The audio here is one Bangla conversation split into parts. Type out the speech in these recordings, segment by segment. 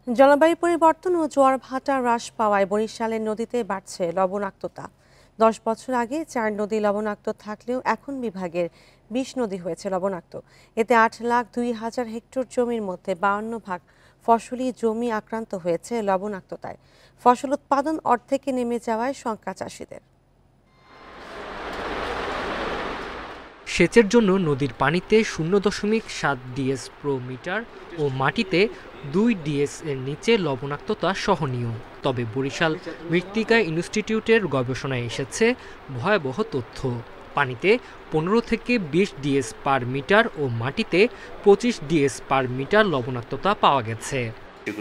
জলবায়ু পরিবর্তন ও জোয়ার ভাটা হ্রাস পাওয়ায় বরিশালের নদীতে বাড়ছে লবণাক্ততা। 10 বছর আগে 4 নদী লবণাক্ত থাকলেও এখন বিভাগের 20 নদী হয়েছে লবণাক্ত। এতে 8,02,000 হেক্টর জমির মধ্যে 52 ভাগ ফসলি জমি আক্রান্ত হয়েছে লবণাক্ততায়। ফসল উৎপাদন অর্ধেকে নেমে যাওয়ায় শঙ্কা চাষিদের। সেচের জন্য নদীর পানিতে 0.7 ডিএস প্রো মিটার ও মাটিতে 2 ডিএস এর নিচে লবণাক্ততা সহনীয়। তবে বরিশাল মৃত্তিকা ইনস্টিটিউটের গবেষণায় এসেছে ভয়াবহ তথ্য। পানিতে 15 থেকে 20 ডিএস পার মিটার ও মাটিতে 25 ডিএস পার মিটার লবণাক্ততা পাওয়া গেছে।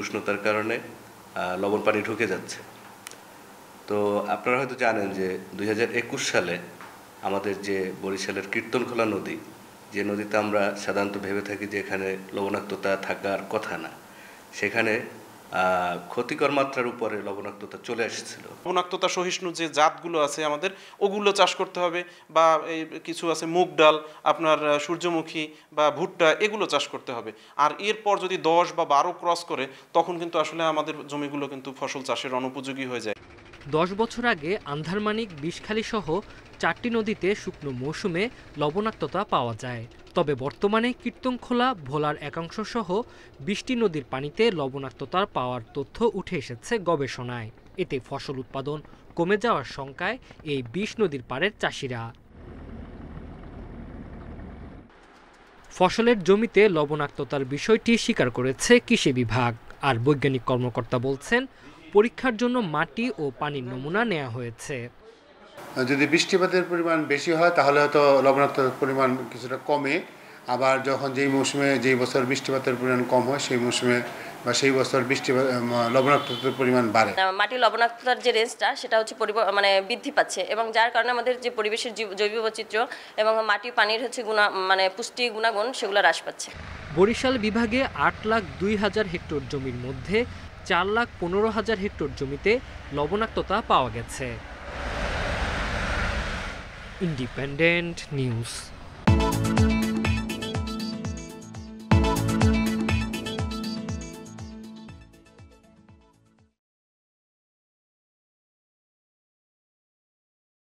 উষ্ণতার কারণে লবণ পানি ঢুকে যাচ্ছে। তো আপনারা হয়তো জানেন যে 2021 সালে আমাদের যে বরিশালের কীর্তনখোলা নদী, যে নদীতে আমরা সাধারণত ভেবে থাকি যে এখানে লবণাক্ততা থাকার কথা না, সেখানে ক্ষতিকর মাত্রার উপরে লবণাক্ততা চলে এসেছিল। লবণাক্ততা সহিষ্ণু যে জাতগুলো আছে আমাদের, ওগুলো চাষ করতে হবে, বা এই কিছু আছে মুগ ডাল, আপনার সূর্যমুখী বা ভুট্টা, এগুলো চাষ করতে হবে। আর এরপর যদি 10 বা 12 ক্রস করে, তখন কিন্তু আসলে আমাদের জমিগুলো কিন্তু ফসল চাষের অনুপযোগী হয়ে যায়। 10 বছর আগে আন্ধারমানিক, বিষখালী সহ 4টি নদীতে শুকনো মৌসুমে লবণাক্ততা পাওয়া যায়। তবে বর্তমানে কীর্তনখোলা, ভোলার একাংশ সহ 20টি নদীর পানিতে লবণাক্ততার পাওয়ার তথ্য উঠে এসেছে গবেষণায়। এতে ফসল উৎপাদন কমে যাওয়ার শঙ্কায় এই 20 নদীর পাড়ের চাষিরা। ফসলের জমিতে লবণাক্ততার বিষয়টি স্বীকার করেছে কৃষি বিভাগ। আর বৈজ্ঞানিক কর্মকর্তা বলছেন, পরীক্ষার জন্য মাটি ও পানির নমুনা নেওয়া হয়েছে। যদি বৃষ্টিপাতের পরিমাণ বেশি হয় তাহলে হয়তো লবণাক্ততার পরিমাণ কিছুটা কমে। আবার যখন যেই বছর বৃষ্টিপাতের পরিমাণ কম হয়, সেই মৌসুমে বা সেই বছর লবণাক্ততার পরিমাণ বাড়ে। মাটির লবণাক্ততার যে রেঞ্জটা, সেটা হচ্ছে বৃদ্ধি পাচ্ছে, এবং যার কারণে আমাদের যে পরিবেশের জৈব বৈচিত্র্য এবং মাটি পানির হচ্ছে পুষ্টি গুণাগুণ, সেগুলো হ্রাস পাচ্ছে। বরিশাল বিভাগে 8,02,000 হেক্টর জমির মধ্যে 4,15,000 হেক্টর জমিতে লবণাক্ততা পাওয়া গেছে। Independent news.